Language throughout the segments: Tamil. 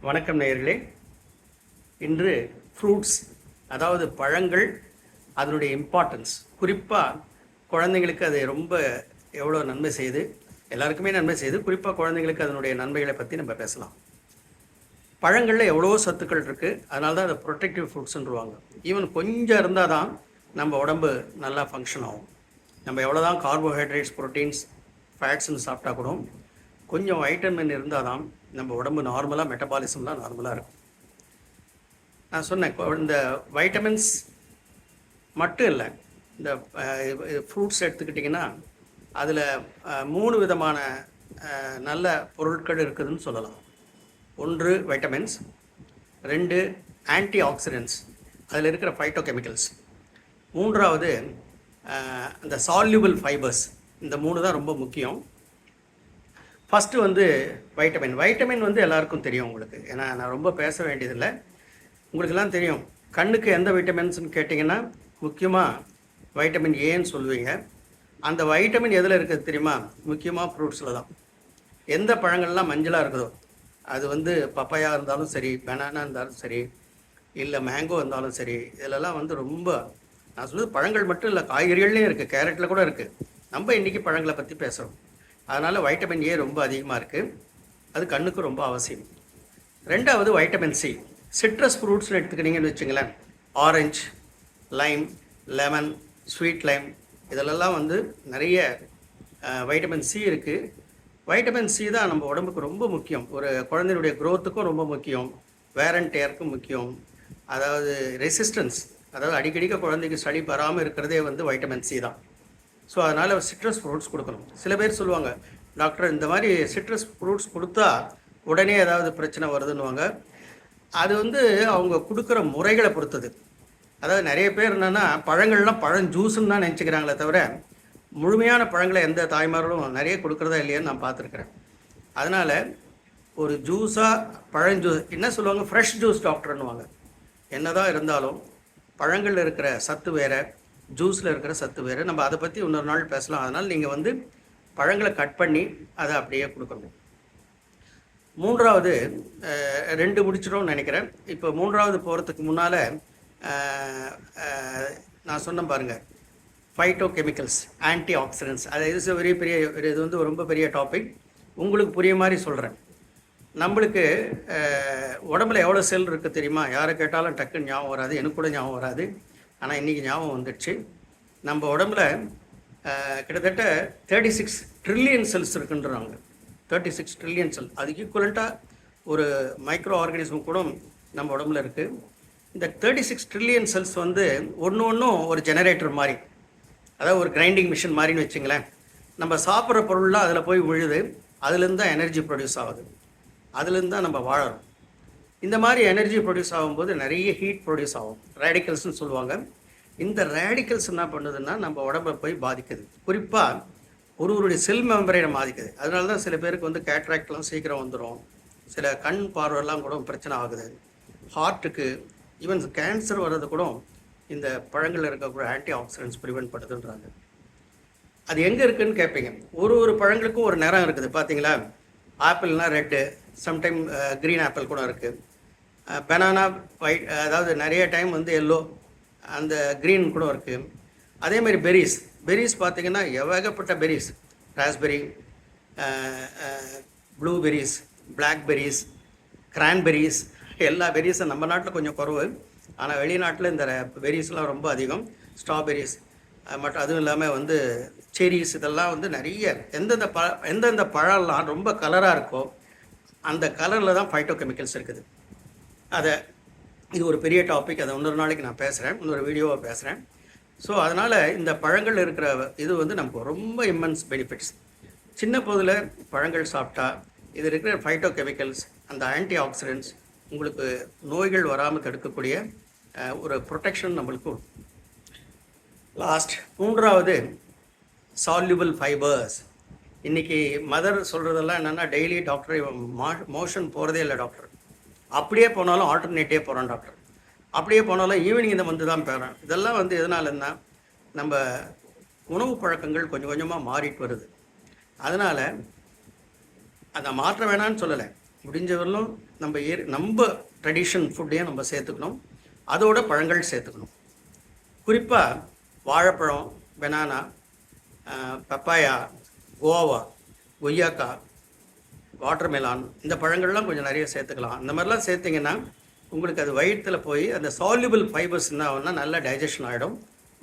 வணக்கம் நேயர்களே. இன்று ஃப்ரூட்ஸ், அதாவது பழங்கள், அதனுடைய இம்பார்ட்டன்ஸ், குறிப்பாக குழந்தைங்களுக்கு அது ரொம்ப எவ்வளோ நன்மை செய்யுது, எல்லாருக்குமே நன்மை செய்யுது. குறிப்பாக குழந்தைங்களுக்கு அதனுடைய நன்மைகளை பற்றி நம்ம பேசலாம். பழங்களில் எவ்வளோ சத்துக்கள் இருக்குது, அதனால தான் அதை ப்ரொடெக்டிவ் ஃப்ரூட்ஸ்ன்றுவாங்க. ஈவன் கொஞ்சம் இருந்தால் தான் நம்ம உடம்பு நல்லா ஃபங்க்ஷன் ஆகும். நம்ம எவ்வளோ தான் கார்போஹைட்ரேட்ஸ், ப்ரோட்டீன்ஸ், ஃபேட்ஸ்ன்னு சாப்பிட்டா கூட கொஞ்சம் வைட்டமின் இருந்தால் தான் நம்ம உடம்பு நார்மலாக, மெட்டபாலிசம்லாம் நார்மலாக இருக்கும். நான் சொன்னேன், இந்த வைட்டமின்ஸ் மட்டும் இல்லை, இந்த ஃப்ரூட்ஸ் எடுத்துக்கிட்டிங்கன்னா அதில் 3 விதமான நல்ல பொருட்கள் இருக்குதுன்னு சொல்லலாம். 1 வைட்டமின்ஸ், 2 ஆன்டி ஆக்சிடென்ட்ஸ், அதில் இருக்கிற ஃபைட்டோ கெமிக்கல்ஸ், 3வது இந்த சால்யூபிள் ஃபைபர்ஸ். இந்த 3 தான் ரொம்ப முக்கியம். ஃபஸ்ட்டு வந்து வைட்டமின் வந்து எல்லாருக்கும் தெரியும் உங்களுக்கு, ஏன்னா நான் ரொம்ப பேச வேண்டியதில்லை, உங்களுக்கெல்லாம் தெரியும். கண்ணுக்கு எந்த வைட்டமின்ஸ்னு கேட்டிங்கன்னா முக்கியமாக வைட்டமின் ஏன்னு சொல்லுவீங்க. அந்த வைட்டமின் எதில் இருக்குது தெரியுமா? முக்கியமாக ஃப்ரூட்ஸில் தான். எந்த பழங்கள்லாம் மஞ்சளாக இருக்குதோ, அது வந்து பப்பாயா இருந்தாலும் சரி, பனானா இருந்தாலும் சரி, இல்லை மேங்கோ இருந்தாலும் சரி, இதிலெல்லாம் வந்து ரொம்ப, நான் சொல்லுறது பழங்கள் மட்டும் இல்லை, காய்கறிகள்லேயும் இருக்குது, கேரட்டில் கூட இருக்குது. நம்ம இன்றைக்கி பழங்களை பற்றி பேசுகிறோம். அதனால் வைட்டமின் ஏ ரொம்ப அதிகமாக இருக்குது, அது கண்ணுக்கு ரொம்ப அவசியம். 2வது வைட்டமின் சி. சிட்ரஸ் ஃப்ரூட்ஸ்னு எடுத்துக்கிட்டிங்கன்னு வச்சுங்களேன், orange, Lime, lemon, sweet Lime, இதிலெல்லாம் வந்து நிறைய வைட்டமின் சி இருக்குது. வைட்டமின் சி தான் நம்ம உடம்புக்கு ரொம்ப முக்கியம். ஒரு குழந்தையுடைய க்ரோத்துக்கும் ரொம்ப முக்கியம், வேர் அண்ட் டேருக்கும் முக்கியம். அதாவது ரெசிஸ்டன்ஸ், அதாவது அடிக்கடிக்க குழந்தைக்கு சளி வராமல் இருக்கிறதே வந்து வைட்டமின் சி தான். ஸோ அதனால் சிட்ரஸ் ஃப்ரூட்ஸ் கொடுக்கணும். சில பேர் சொல்லுவாங்க, டாக்டர் இந்த மாதிரி சிட்ரஸ் ஃப்ரூட்ஸ் கொடுத்தா உடனே ஏதாவது பிரச்சனை வருதுன்னுவாங்க. அது வந்து அவங்க கொடுக்குற முறைகளை பொறுத்தது. அதாவது நிறைய பேர் என்னென்னா பழங்கள்லாம் பழம் ஜூஸுன்னு தான் நினச்சிக்கிறாங்களே தவிர, முழுமையான பழங்களை எந்த தாய்மார்களும் நிறைய கொடுக்குறதா இல்லையான்னு நான் பார்த்துருக்குறேன். அதனால் ஒரு ஜூஸாக பழஞ்சூஸ் என்ன சொல்லுவாங்க, ஃப்ரெஷ் ஜூஸ் டாக்டர்னுவாங்க. என்ன தான் இருந்தாலும் பழங்களில் இருக்கிற சத்து வேறு, ஜூஸில் இருக்கிற சத்து வேறு. நம்ம அதை பற்றி இன்னொரு நாள் பேசலாம். அதனால் நீங்கள் வந்து பழங்களை கட் பண்ணி அதை அப்படியே கொடுக்கணும். 3வது 2 முடிச்சிடும்னு நினைக்கிறேன். இப்போ 3வது போகிறதுக்கு முன்னால் நான் சொன்னேன் பாருங்கள், ஃபைட்டோ கெமிக்கல்ஸ், ஆன்டி ஆக்சிடென்ட்ஸ். அது இது பெரிய பெரிய இது வந்து ரொம்ப பெரிய டாபிக். உங்களுக்கு புரிய மாதிரி சொல்கிறேன். நம்மளுக்கு உடம்புல எவ்வளோ செல் இருக்குது தெரியுமா? யாரை கேட்டாலும் டக்குன்னு ஞாபகம் வராது, எனக்கு கூட ஞாபகம் வராது. ஆனால் இன்றைக்கி ஞாபகம் வந்துடுச்சு. நம்ம உடம்புல கிட்டத்தட்ட 36 ட்ரில்லியன் செல்ஸ் இருக்குன்றாங்க. 36 ட்ரில்லியன் செல், அதுக்கு ஈக்குவலண்ட்டாக ஒரு மைக்ரோ ஆர்கானிசம் கூட நம்ம உடம்புல இருக்குது. இந்த 36 ட்ரில்லியன் செல்ஸ் வந்து ஒன்றும் ஒரு ஜெனரேட்டர் மாதிரி, அதாவது ஒரு கிரைண்டிங் மிஷின் மாதிரின்னு வச்சுங்களேன். நம்ம சாப்பிட்ற பொருள்லாம் அதில் போய் விழுது, அதுலேருந்து தான் எனர்ஜி ப்ரொடியூஸ் ஆகுது, அதுலேருந்து தான் நம்ம வாழறோம். இந்த மாதிரி எனர்ஜி ப்ரொடியூஸ் ஆகும்போது நிறைய ஹீட் ப்ரொடியூஸ் ஆகும், ரேடிக்கல்ஸ்னு சொல்லுவாங்க. இந்த ரேடிக்கல்ஸ் என்ன பண்ணுதுன்னா நம்ம உடம்பை போய் பாதிக்குது. குறிப்பாக ஒருவருடைய செல் மெம்பரைனை பாதிக்குது. அதனால தான் சில பேருக்கு வந்து கேட்ராக்ட்லாம் சீக்கிரம் வந்துடும், சில கண் பார்வையெல்லாம் கூட பிரச்சனை ஆகுது, ஹார்ட்டுக்கு, ஈவன் கேன்சர் வர்றது கூட இந்த பழங்களில் இருக்கக்கூடிய ஆன்டி ஆக்சிடென்ட்ஸ் ப்ரிவென்ட் பண்ணுதுன்றாங்க. அது எங்கே இருக்குதுன்னு கேட்பீங்க. ஒரு பழங்களுக்கும் ஒரு நிறம் இருக்குது பார்த்தீங்களா? ஆப்பிள்னால் ரெட்டு, சம்டைம் க்ரீன் ஆப்பிள் கூட இருக்குது. பனானா ஒயிட், அதாவது நிறைய டைம் வந்து எல்லோ, அந்த க்ரீன் கூட இருக்குது. அதேமாதிரி பெரிஸ் பார்த்திங்கன்னா ஏகப்பட்ட berries, raspberry, blueberries, blackberries, cranberries, எல்லா பெரிஸும் நம்ம நாட்டில் கொஞ்சம் குறவு, ஆனால் வெளிநாட்டில் இந்த பெரிஸ்லாம் ரொம்ப அதிகம். ஸ்ட்ராபெரிஸ் மற்றும் அதுவும் இல்லாமல் வந்து செரிஸ், இதெல்லாம் வந்து நிறைய எந்தெந்த பழம்லாம் ரொம்ப கலராக இருக்கோ அந்த கலரில் தான் ஃபைட்டோ கெமிக்கல்ஸ் இருக்குது. இது ஒரு பெரிய டாபிக், அதை இன்னொரு நாளைக்கு நான் பேசுகிறேன், இன்னொரு வீடியோவாக பேசுகிறேன். ஸோ அதனால் இந்த பழங்கள் இருக்கிற இது வந்து நமக்கு ரொம்ப இம்மன்ஸ் பெனிஃபிட்ஸ். சின்ன போதில் பழங்கள் சாப்பிட்டா இது இருக்கிற ஃபைட்டோ கெமிக்கல்ஸ், அந்த ஆன்டி ஆக்சிடென்ட்ஸ் உங்களுக்கு நோய்கள் வராமல் தடுக்கக்கூடிய ஒரு ப்ரொடெக்ஷன் நம்மளுக்கு. லாஸ்ட் 3வது சால்யூபிள் ஃபைபர்ஸ். இன்றைக்கி மதர் சொல்கிறதெல்லாம் என்னென்னா, டெய்லி டாக்டர் மோஷன் போகிறதே இல்லை டாக்டர், அப்படியே போனாலும் ஆல்டர்னேட்டே போகிறோம் டாக்டர், அப்படியே போனாலும் ஈவினிங் இந்த வந்து தான் போகிறேன். இதெல்லாம் வந்து எதனாலன்னா நம்ம உணவு பழக்கங்கள் கொஞ்சம் கொஞ்சமாக மாறிட்டு வருது. அதனால் அதை மாற்ற வேணான்னு சொல்லலை, முடிஞ்சவரையிலும் நம்ம ட்ரெடிஷன் ஃபுட்டையும் நம்ம சேர்த்துக்கணும், அதோட பழங்கள் சேர்த்துக்கணும். குறிப்பாக வாழைப்பழம், பெனானா, பப்பாயா, கோவா, கொய்யாக்காய், வாட்டர்மெலான், இந்த பழங்கள்லாம் கொஞ்சம் நிறைய சேர்த்துக்கலாம். அந்த மாதிரிலாம் சேர்த்திங்கன்னா உங்களுக்கு அது வயிற்றில் போய் அந்த சால்யூபிள் ஃபைபர்ஸ் என்ன ஆகும்னா நல்லா டைஜஷன் ஆகிடும்,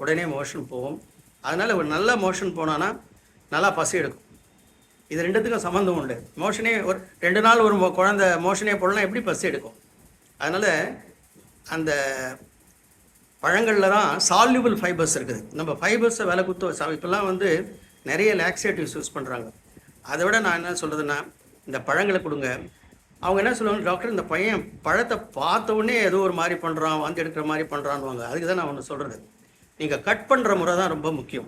உடனே மோஷன் போகும். அதனால் ஒரு நல்ல மோஷன் போனான்னா நல்லா பசி எடுக்கும். இது ரெண்டுத்துக்கும் சம்மந்தம் உண்டு. மோஷனே ஒரு 2 நாள் ஒரு குழந்தை மோஷனே போடலாம், எப்படி பசி எடுக்கும்? அதனால் அந்த பழங்களில் தான் சால்யூபிள் ஃபைபர்ஸ் இருக்குது. நம்ம ஃபைபர்ஸை விலை குத்து இப்போல்லாம் வந்து நிறைய லாக்ஸேட்டிவ்ஸ் யூஸ் பண்ணுறாங்க. அதை விட நான் என்ன சொல்கிறதுன்னா, இந்த பழங்களை கொடுங்க. அவங்க என்ன சொல்லுவாங்க, டாக்டர் இந்த பையன் பழத்தை பார்த்த உடனே ஏதோ ஒரு மாதிரி பண்ணுறான், வாந்தி எடுக்கிற மாதிரி பண்ணுறான்னுவாங்க. அதுக்கு தான் நான் ஒன்று சொல்கிறது, நீங்கள் கட் பண்ணுற முறை தான் ரொம்ப முக்கியம்.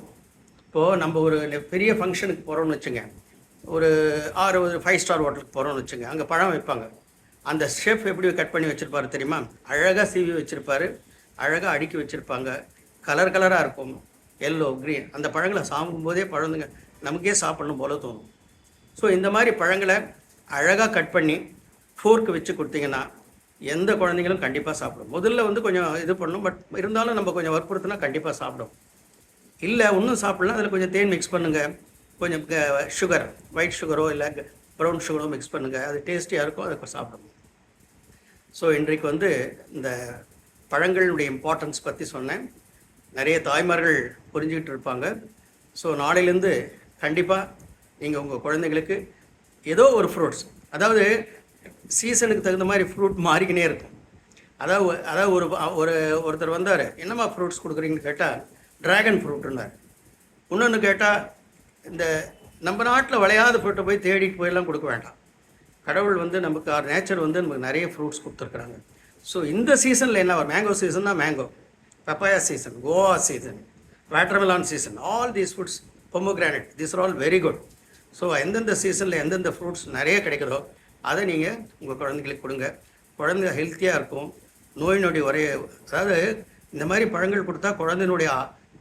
இப்போது நம்ம ஒரு பெரிய ஃபங்க்ஷனுக்கு போகிறோம்னு வச்சுங்க, ஒரு 5 ஸ்டார் ஹோட்டலுக்கு போகிறோம்னு வச்சுங்க, அங்கே பழம் வைப்பாங்க. அந்த ஷெஃப் எப்படி கட் பண்ணி வச்சுருப்பாரு தெரியுமா? அழகாக சீவி வச்சுருப்பார், அழகாக அடுக்கி வச்சுருப்பாங்க, கலர் கலராக இருக்கும், எல்லோ, க்ரீன். அந்த பழங்களை சாப்பிடும்போதே பழந்துங்க நமக்கே சாப்பிடணும் போல தோணும். ஸோ இந்த மாதிரி பழங்களை அழகாக கட் பண்ணி ஃபோர்க்கு வச்சு கொடுத்தீங்கன்னா எந்த குழந்தைங்களும் கண்டிப்பாக சாப்பிடும். முதல்ல வந்து கொஞ்சம் இது பண்ணணும், பட் இருந்தாலும் நம்ம கொஞ்சம் வற்புறுத்தினா கண்டிப்பாக சாப்பிடும். இல்லை ஒன்றும் சாப்பிட்லாம், அதில் கொஞ்சம் தேன் மிக்ஸ் பண்ணுங்கள், கொஞ்சம் சுகர், ஒயிட் சுகரோ இல்லை ப்ரௌன் சுகரோ மிக்ஸ் பண்ணுங்கள், அது டேஸ்டியாக இருக்கும், அதை சாப்பிடணும். ஸோ இன்றைக்கு வந்து இந்த பழங்களுடைய இம்பார்ட்டன்ஸ் பற்றி சொன்னேன். நிறைய தாய்மார்கள் புரிஞ்சுக்கிட்டு இருப்பாங்க. ஸோ நாளையிலேருந்து கண்டிப்பாக நீங்கள் உங்கள் குழந்தைங்களுக்கு ஏதோ ஒரு ஃப்ரூட்ஸ், அதாவது சீசனுக்கு தகுந்த மாதிரி ஃப்ரூட் மாறிக்கினே இருக்கும். அதாவது ஒருத்தர் வந்தார், என்னம்மா ஃப்ரூட்ஸ் கொடுக்குறீங்கன்னு கேட்டால் ட்ராகன் ஃப்ரூட்டுன்னார். இன்னொன்று கேட்டால் இந்த நம்ம நாட்டில் விளையாத ஃப்ரூட்டை போய் தேடிட்டு போயெல்லாம் கொடுக்க வேண்டாம். கடவுள் வந்து நமக்கு நேச்சர் வந்து நமக்கு நிறைய ஃப்ரூட்ஸ் கொடுத்துருக்குறாங்க. ஸோ இந்த சீசனில் என்ன வரும்? மேங்கோ சீசன்னா mango, papaya season, guava season, watermelon season, all these fruits, pomegranate, these are all very good. So எந்தெந்த சீசனில் எந்தெந்த ஃப்ரூட்ஸ் நிறைய கிடைக்கிறதோ அதை நீங்கள் உங்கள் குழந்தைங்களுக்கு கொடுங்க. குழந்தை ஹெல்த்தியாக இருக்கும், நோய் நொடி அதாவது இந்த மாதிரி பழங்கள் கொடுத்தா குழந்தையினுடைய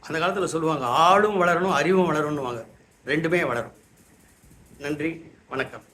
அந்த காலத்தில் சொல்லுவாங்க, ஆளும் வளரணும் அறிவும் வளரணும்னுவாங்க, ரெண்டுமே வளரும். நன்றி, வணக்கம்.